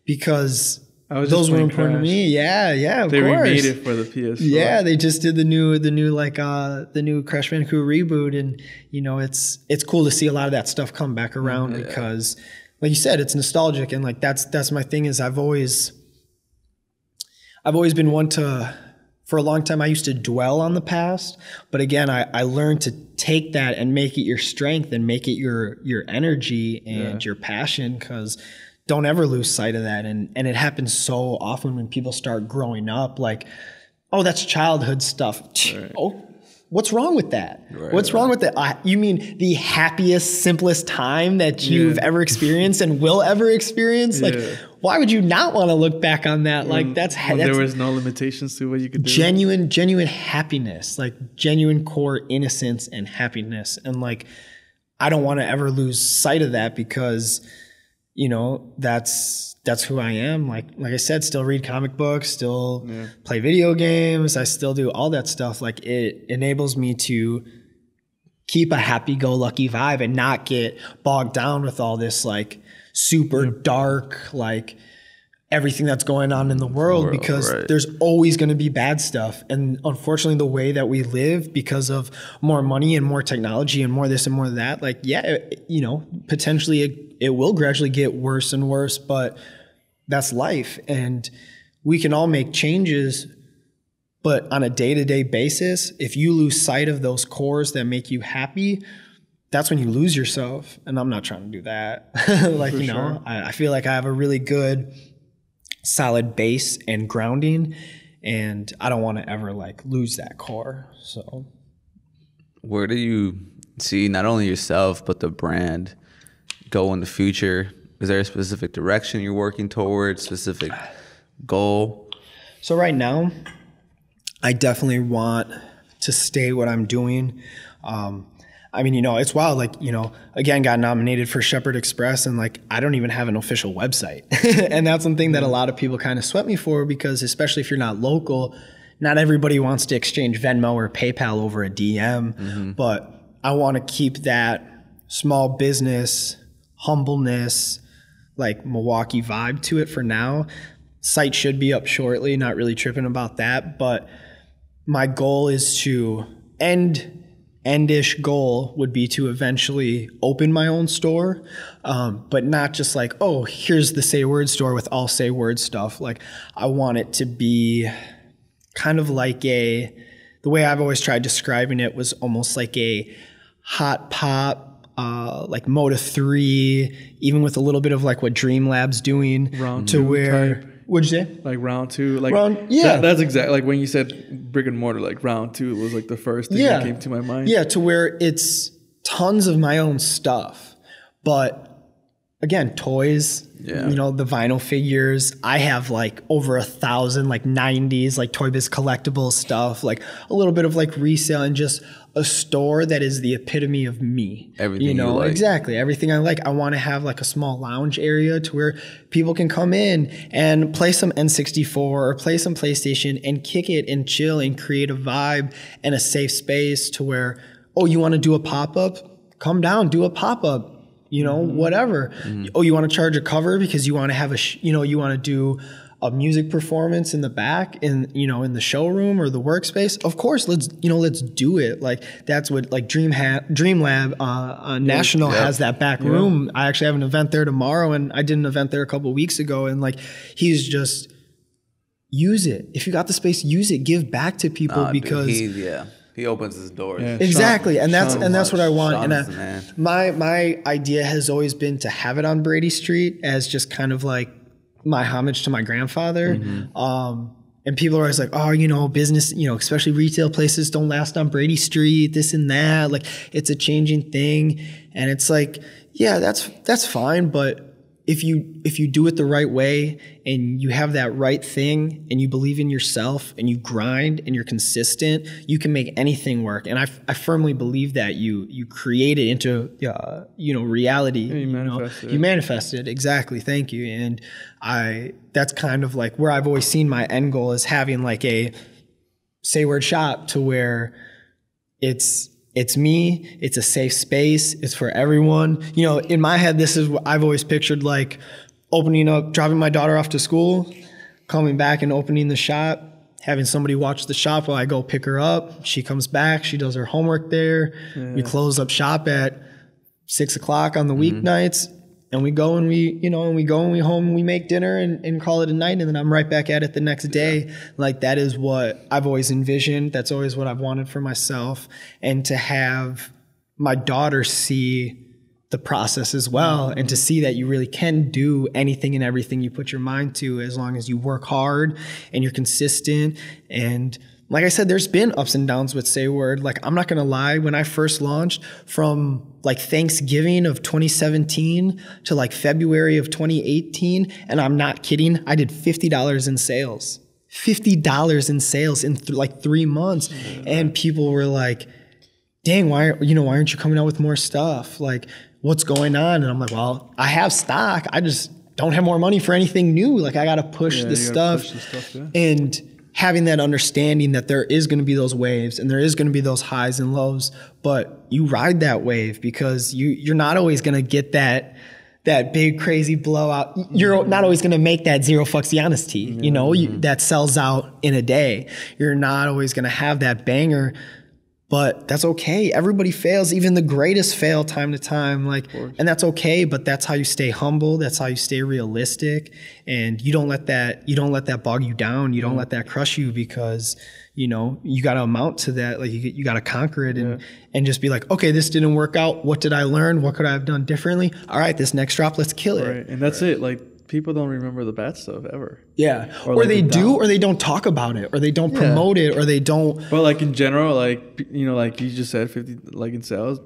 because those were important to me. Yeah, of course. They remade it for the PS4. Yeah, they just did the new Crash Bandicoot reboot, and you know, it's cool to see a lot of that stuff come back around because, like you said, it's nostalgic, and like that's my thing is I've always been one to, for a long time I used to dwell on the past, but again I learned to take that and make it your strength and make it your energy and your passion, because don't ever lose sight of that. And it happens so often when people start growing up, like, oh, that's childhood stuff. Right. Oh, what's wrong with that? Right, what's wrong with that? You mean the happiest, simplest time that you've ever experienced and will ever experience? Like, why would you not want to look back on that? Like that's there was no limitations to what you could do. Genuine happiness, like genuine core innocence and happiness. And like, I don't want to ever lose sight of that, because you know, that's who I am. Like I said, still read comic books, still play video games. I still do all that stuff. Like it enables me to keep a happy-go-lucky vibe and not get bogged down with all this like super dark, like everything that's going on in the world, because there's always going to be bad stuff. And unfortunately, the way that we live, because of more money and more technology and more this and more that, like, you know, potentially it will gradually get worse and worse, but that's life. And we can all make changes, but on a day-to-day basis, if you lose sight of those cores that make you happy, that's when you lose yourself. And I'm not trying to do that. Like, you know, I feel like I have a really good solid base and grounding, and I don't want to ever like lose that core. So where do you see not only yourself but the brand go in the future? Is there a specific direction you're working towards, specific goal? So right now I definitely want to stay what I'm doing. I mean, you know, it's wild. Like, you know, again, got nominated for Shepherd Express, and like, I don't even have an official website. And that's one thing that a lot of people kind of sweat me for, because especially if you're not local, not everybody wants to exchange Venmo or PayPal over a DM. But I want to keep that small business, humbleness, like Milwaukee vibe to it for now. Site should be up shortly, not really tripping about that. But my goal is to endish goal would be to eventually open my own store, but not just like, oh, here's the Say Word store with all Say Word stuff. Like, I want it to be kind of like the way I've always tried describing it was almost like a hot pop, like Moda 3, even with a little bit of like what Dream Lab's doing. Round to where type. What'd you say? Like round two, like yeah. That's exactly like when you said brick and mortar. Like round two was like the first thing that came to my mind. Yeah, to where it's tons of my own stuff, but again, toys, Yeah. you know, the vinyl figures. I have like over 1,000 like 90s, like Toy Biz collectible stuff, like a little bit of like resale, and just a store that is the epitome of me. Everything you know, you like. exactly. Everything I like. I want to have like a small lounge area to where people can come in and play some N64 or play some PlayStation and kick it and chill and create a vibe and a safe space to where, oh, you want to do a pop-up? Come down, do a pop-up. You know, whatever. Oh, you want to charge a cover because you want to have you want to do a music performance in the back in the showroom or the workspace. Of course, let's do it. Like that's what like Dream Lab National has that back room. I actually have an event there tomorrow, and I did an event there a couple of weeks ago, and like he's just use it. If you got the space, use it. Give back to people because he opens his doors. Yeah. exactly, and that's what I want. Man. My idea has always been to have it on Brady Street as just kind of like my homage to my grandfather. And people are always like, oh, you know, business, you know, especially retail places don't last on Brady Street, this and that. Like it's a changing thing, and it's like, yeah, that's fine, but if you do it the right way and you have that right thing and you believe in yourself and you grind and you're consistent, you can make anything work. And I firmly believe that you create it into reality. Yeah, you manifest it. Exactly. Thank you. And that's kind of like where I've always seen my end goal is having like a say word shop to where it's me, it's a safe space, it's for everyone. You know, in my head, this is what I've always pictured, like opening up, dropping my daughter off to school, coming back and opening the shop, having somebody watch the shop while I go pick her up. She comes back, she does her homework there. Yeah. We close up shop at 6 o'clock on the weeknights. And we go and we home and we make dinner and call it a night. And then I'm right back at it the next day. Like that is what I've always envisioned. That's always what I've wanted for myself. And to have my daughter see the process as well, and to see that you really can do anything and everything you put your mind to, as long as you work hard and you're consistent. And like I said, there's been ups and downs with Say Word. Like, I'm not going to lie, when I first launched from like Thanksgiving of 2017 to like February of 2018, and I'm not kidding, I did $50 in sales. $50 in sales in like 3 months. And people were like, dang, why aren't you coming out with more stuff? Like, what's going on? And I'm like, well, I have stock. I just don't have more money for anything new. Like, I got to push this stuff. And having that understanding that there is going to be those waves and there is going to be those highs and lows, but you ride that wave because you're not always going to get that big crazy blowout. You're not always going to make that zero fucks the honesty, that sells out in a day. You're not always going to have that banger, but that's okay. Everybody fails. Even the greatest fail time to time. And that's okay, but that's how you stay humble. That's how you stay realistic. And you don't let that bog you down. You don't let that crush you, because, you got to amount to that. Like you got to conquer it and just be like, okay, this didn't work out. What did I learn? What could I have done differently? All right, this next drop, let's kill it. Right. And that's it. Like, people don't remember the bad stuff ever. Yeah. Or they do, or they don't talk about it, or they don't promote it, or they don't. But like in general, like you just said, 50 like in sales,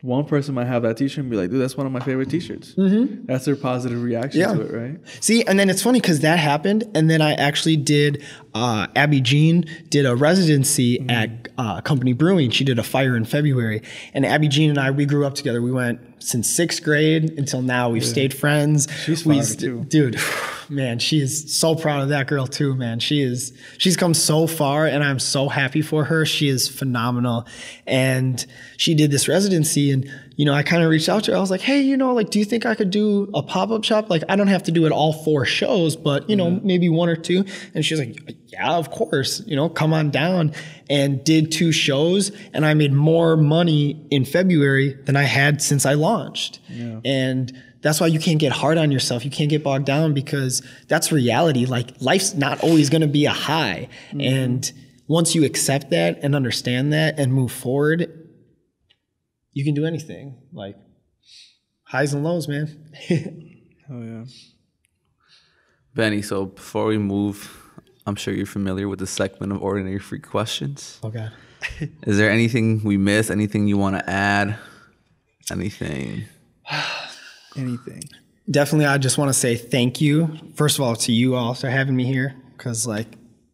one person might have that t-shirt and be like, dude, that's one of my favorite t-shirts. Mm-hmm. That's their positive reaction to it, right? See, and then it's funny because that happened, and then I actually did, Abby Jean did a residency at Company Brewing. She did a fire in February, and Abby Jean and I, we grew up together. We went since 6th grade until now. We've stayed friends. She's fire too. Dude, man, she is so proud of that girl too, man. She's come so far, and I'm so happy for her. She is phenomenal. And she did this residency, and I kind of reached out to her. I was like, hey, do you think I could do a pop-up shop? Like, I don't have to do it all 4 shows, but maybe 1 or 2. And she's like, yeah, of course, come on down. And did 2 shows, and I made more money in February than I had since I launched. Yeah. And that's why you can't get hard on yourself. You can't get bogged down, because that's reality. Like, life's not always going to be a high. Mm-hmm. And once you accept that and understand that and move forward, you can do anything. Like, highs and lows, man. Oh, yeah. Benny, so before we move, I'm sure you're familiar with the segment of Ordinary Freak Questions. Okay. Is there anything we missed? Anything you want to add? Anything? Anything. Definitely, I just want to say thank you, first of all, to you all for having me here, because like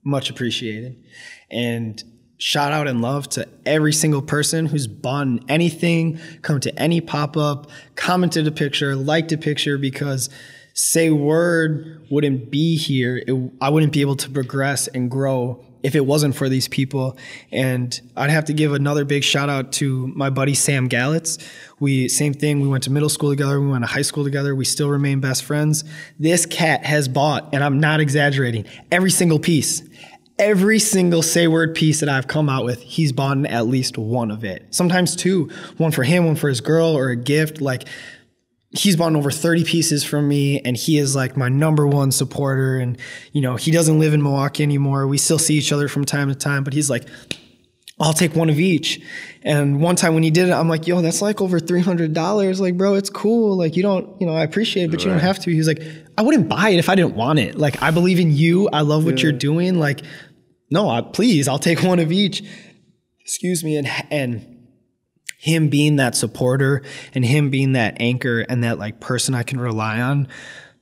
much appreciated. And shout out and love to every single person who's bought anything, come to any pop-up, commented a picture, liked a picture, because Say Word wouldn't be here. I wouldn't be able to progress and grow if it wasn't for these people. And I'd have to give another big shout out to my buddy Sam Gallitz. Same thing, we went to middle school together, we went to high school together, we still remain best friends. This cat has bought, and I'm not exaggerating, every single piece. Every single Say Word piece that I've come out with, he's bought at least one of it. Sometimes two, one for him, one for his girl, or a gift. Like, he's bought over 30 pieces from me, and he is like my number one supporter. And, you know, he doesn't live in Milwaukee anymore. We still see each other from time to time, but he's like, I'll take one of each. And one time when he did it, I'm like, yo, that's like over $300. Like, bro, it's cool. Like, you don't, you know, I appreciate it, but you don't have to. He was like, I wouldn't buy it if I didn't want it. Like, I believe in you. I love what you're doing. Like, no, please, I'll take one of each. Excuse me. And him being that supporter and him being that anchor and that like person I can rely on,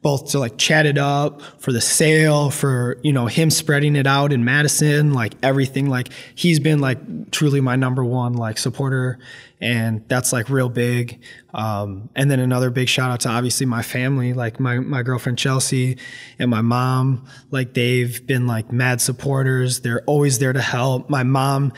both to like chat it up for the sale, for, you know, him spreading it out in Madison, like everything. Like, he's been like truly my number one like supporter, and that's like real big. And then another big shout out to obviously my family, like my girlfriend Chelsea and my mom. Like, they've been like mad supporters. They're always there to help. My mom,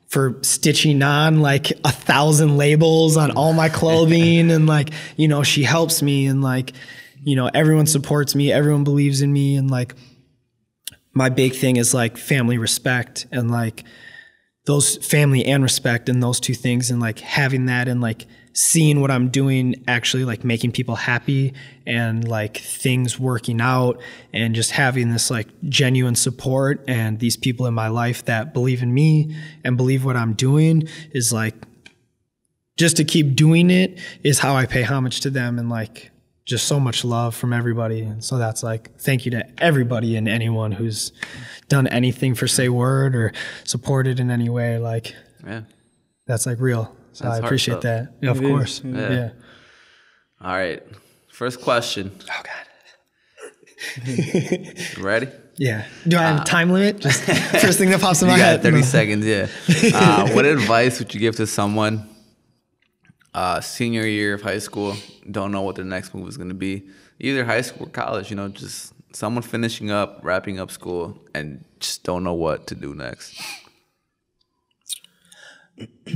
for stitching on like 1,000 labels on all my clothing, and like, you know, she helps me, and like, you know, everyone supports me, everyone believes in me. And like, my big thing is like family respect, and like those family and respect, and those two things, and like having that, and like seeing what I'm doing actually like making people happy, and like things working out, and just having this like genuine support, and these people in my life that believe in me and believe what I'm doing, is like, just to keep doing it is how I pay homage to them. And like, just so much love from everybody. And so that's like, thank you to everybody and anyone who's done anything for Say Word or supported in any way. Like, that's like real. So that's I appreciate that. Yeah, of course. Yeah. All right. First question. Oh God. You ready? Yeah. Do I have a time limit? Just first thing that pops in my head. 30 seconds. Yeah. What advice would you give to someone senior year of high school, don't know what the next move is going to be, either high school or college, you know, just someone finishing up, wrapping up school, and just don't know what to do next?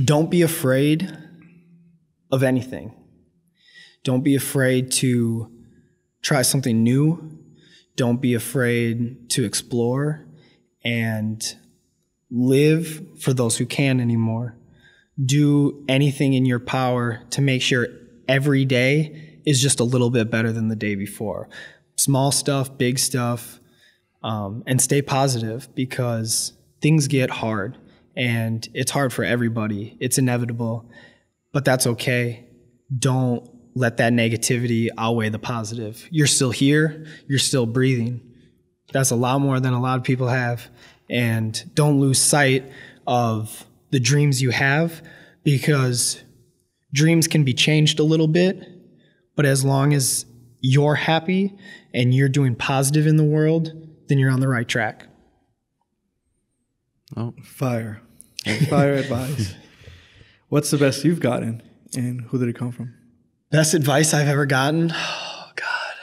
Don't be afraid of anything. Don't be afraid to try something new. Don't be afraid to explore, and live for those who can anymore. Do anything in your power to make sure every day is just a little bit better than the day before. Small stuff, big stuff, and stay positive, because things get hard, and it's hard for everybody. It's inevitable, but that's okay. Don't let that negativity outweigh the positive. You're still here. You're still breathing. That's a lot more than a lot of people have. And don't lose sight of the dreams you have, because dreams can be changed a little bit, but as long as you're happy and you're doing positive in the world, then you're on the right track. Oh, fire advice. What's the best you've gotten, and who did it come from? Best advice I've ever gotten? Oh, God.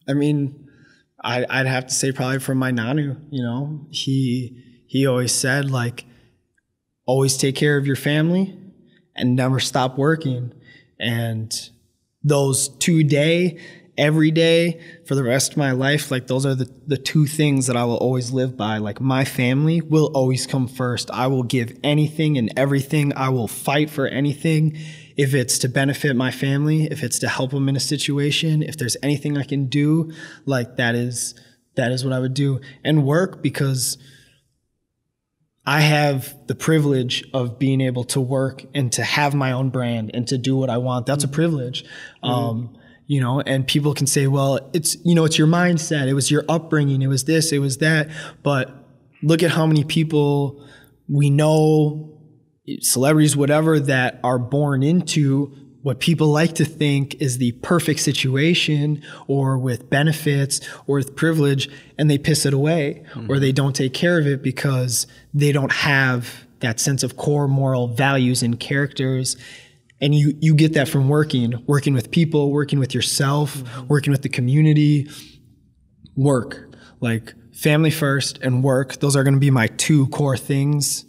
I mean, I'd have to say probably from my Nanu. You know, he always said, like, always take care of your family and never stop working. And those 2 day, every day for the rest of my life, like, those are the two things that I will always live by. Like, my family will always come first. I will give anything and everything. I will fight for anything. If it's to benefit my family, if it's to help them in a situation, if there's anything I can do, like, that is what I would do. And work, because I have the privilege of being able to work and to have my own brand and to do what I want. That's a privilege. You know, and people can say, well, it's, you know, it's your mindset. It was your upbringing. It was this, it was that. But look at how many people we know, celebrities, whatever, that are born into what people like to think is the perfect situation or with benefits or with privilege, and they piss it away or they don't take care of it because they don't have that sense of core moral values and characters. And you get that from working with people, working with yourself, working with the community. Work, like family first and work. Those are going to be my two core things.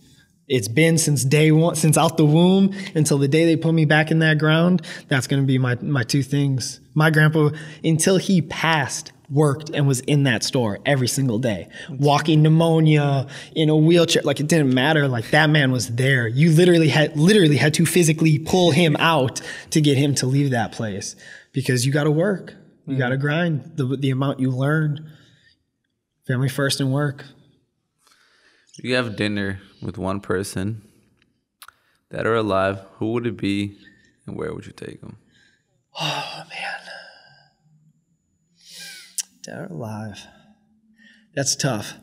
It's been since day one, since out the womb until the day they put me back in that ground. That's going to be my two things. My grandpa, until he passed, worked and was in that store every single day, walking pneumonia in a wheelchair. Like, it didn't matter. Like, that man was there. You literally had to physically pull him out to get him to leave that place, because you got to work. You got to grind the amount you learned. Family first and work. You have dinner with one person, dead or alive. Who would it be, and where would you take them? Oh, man. Dead or alive. That's tough.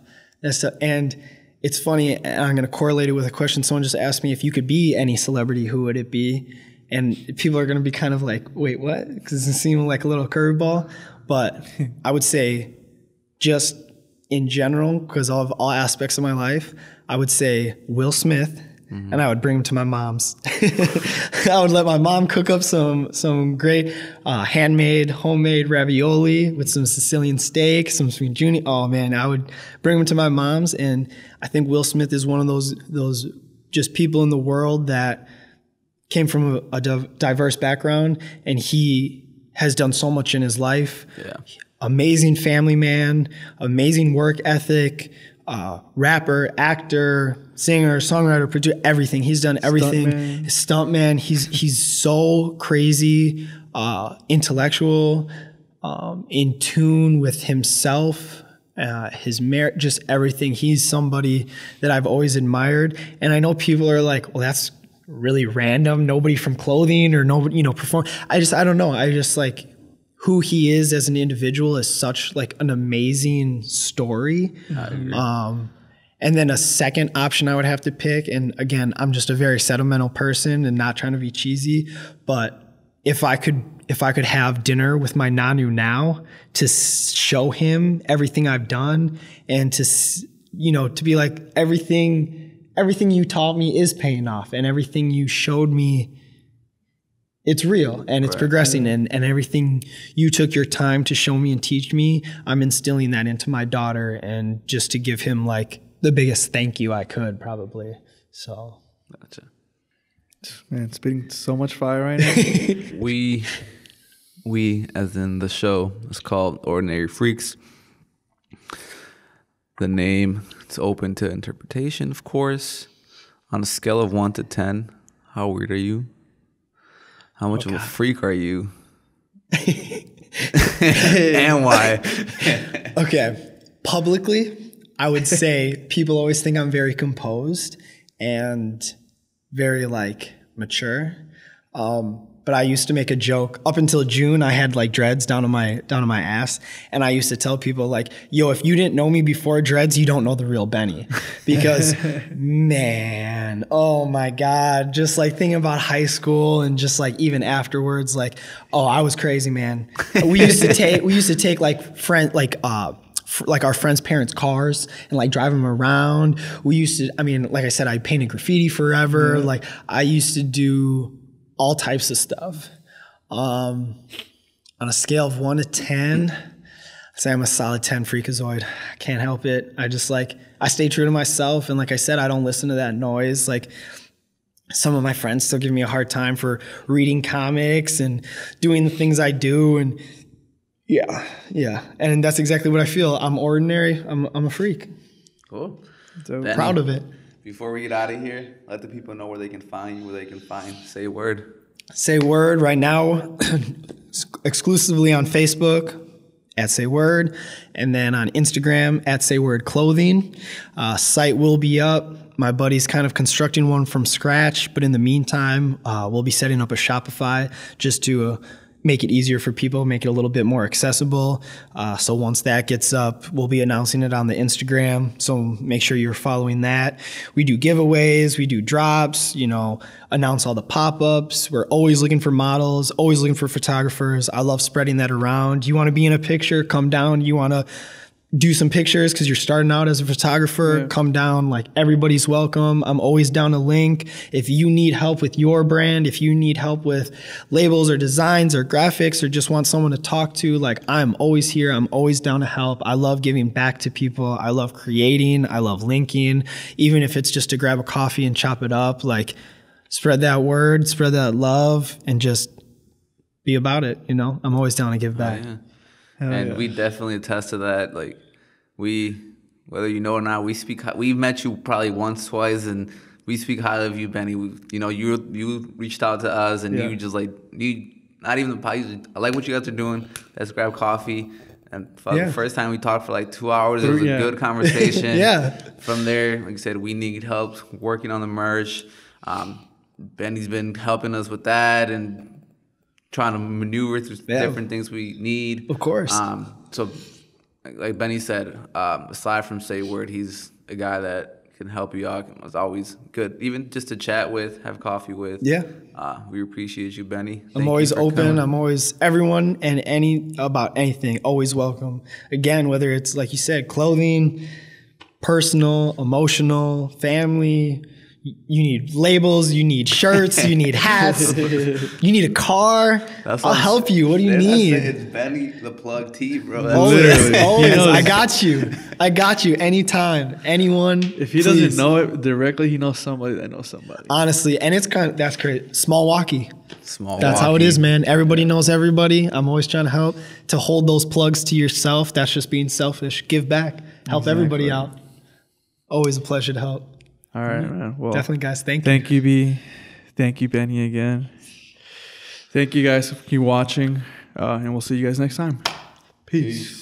And it's funny, and I'm going to correlate it with a question someone just asked me. If you could be any celebrity, who would it be? And people are going to be kind of like, wait, what? Because it seems like a little curveball. But I would say, just in general, because of all aspects of my life, I would say Will Smith, and I would bring him to my mom's. I would let my mom cook up some great homemade ravioli with some Sicilian steak, some sweet juni. Oh man, I would bring him to my mom's, and I think Will Smith is one of those just people in the world that came from a diverse background, and he has done so much in his life. Yeah. Amazing family man, amazing work ethic, rapper, actor, singer, songwriter, producer, everything. He's done everything. Stuntman. He's so crazy, intellectual, in tune with himself, his merit, just everything. He's somebody that I've always admired. And I know people are like, well, that's really random. Nobody from clothing or nobody, perform. I don't know. I just like who he is as an individual is such like an amazing story. And then a second option I would have to pick, and again, I'm just a very sentimental person and not trying to be cheesy, but if I could have dinner with my Nanu now to show him everything I've done, and to be like, everything you taught me is paying off, and everything you showed me, it's real and it's progressing, and everything you took your time to show me and teach me, I'm instilling that into my daughter, and just to give him like the biggest thank you I could probably. So. Gotcha. Man, spitting so much fire right now. We, as in the show, is called Ordinary Freaks. The name, it's open to interpretation, of course. On a scale of 1 to 10, how weird are you? How much of a freak are you? And why? Okay. Publicly, I would say people always think I'm very composed and very like mature. But I used to make a joke. Up until June, I had like dreads down on my ass, and I used to tell people like, "Yo, if you didn't know me before dreads, you don't know the real Benny," because man, oh my God, just like thinking about high school and just like even afterwards, like, oh, I was crazy, man. We used to take like our friends' parents' cars and like drive them around. We used to, like I said, I painted graffiti forever. Mm-hmm. Like I used to do all types of stuff. On a scale of 1 to 10, I'd say I'm a solid 10 freakazoid. I can't help it. I stay true to myself. And like I said, I don't listen to that noise. Like some of my friends still give me a hard time for reading comics and doing the things I do. And yeah. And that's exactly what I feel. I'm ordinary. I'm a freak. Cool. So proud of it. Before we get out of here, let the people know where they can find you, where they can find Say Word. Say Word right now, exclusively on Facebook at Say Word, and then on Instagram at Say Word Clothing. Site will be up. My buddy's kind of constructing one from scratch, but in the meantime, we'll be setting up a Shopify just to make it easier for people, make it a little bit more accessible. So once that gets up, we'll be announcing it on the Instagram. So make sure you're following that. We do giveaways, we do drops, you know, announce all the pop-ups. We're always looking for models, always looking for photographers. I love spreading that around. You want to be in a picture, come down. You want to do some pictures because you're starting out as a photographer, come down, like everybody's welcome. I'm always down to link. If you need help with your brand, if you need help with labels or designs or graphics or just want someone to talk to, like I'm always here. I'm always down to help. I love giving back to people. I love creating. I love linking, even if it's just to grab a coffee and chop it up, like spread that word, spread that love, and just be about it. You know, I'm always down to give back. Yeah. And we definitely attest to that. Like whether you know or not, we've met you probably once, twice, and we speak highly of you, Benny. You reached out to us, and you just like, not even I like what you guys are doing. Let's grab coffee. And the first time we talked for like 2 hours, it was a good conversation. From there, like I said, we need help working on the merch. Benny's been helping us with that and trying to maneuver through different things we need. Of course. So like Benny said, aside from Say Word, he's a guy that can help you out. It's always good, even just to chat with, have coffee with. Yeah. We appreciate you, Benny. I'm always open. Coming. I'm always, everyone and about anything, always welcome. Again, whether it's, like you said, clothing, personal, emotional, family. You need labels, you need shirts, you need hats, you need a car. I'll help you. What do you need? It's Benny the Plug T, bro. Always. I got you. Anytime. Anyone. If he doesn't know it directly, he knows somebody that knows somebody. Honestly, and it's that's great. Small walkie. That's how it is, man. Everybody knows everybody. I'm always trying to help. To hold those plugs to yourself, that's just being selfish. Give back. Help everybody out. Always a pleasure to help. All right, man. Well, definitely, guys. Thank you. Thank you, B. Thank you, Benny, again. Thank you, guys, for watching, and we'll see you guys next time. Peace.